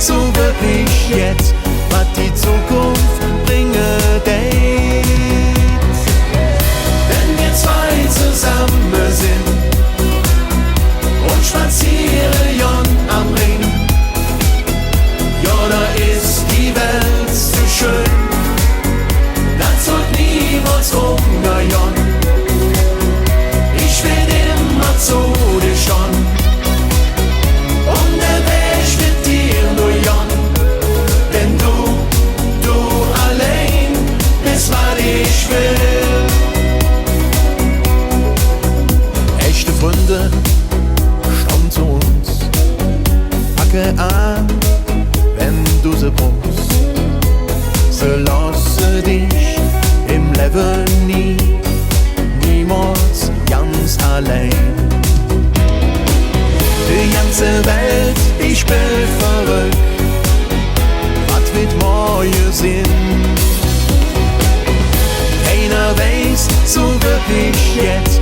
so wirklich jetzt, was die Zukunft bringe det. Wenn wir zwei zusammen sind und spazieren Jon am Ring, ja, da ist die Welt so schön, das wird niemals umgehen. Ich will immer zu dir schon und der Weg mit dir nur Jon, denn du allein bist, was ich will. Echte Freunde stammen zu uns, packe an, wenn du sie brauchst. Sie lasse dich im Leben niemals ganz allein. Die ganze Welt, ich bin verrückt, was wird morgen sein? Keiner weiß so wirklich jetzt,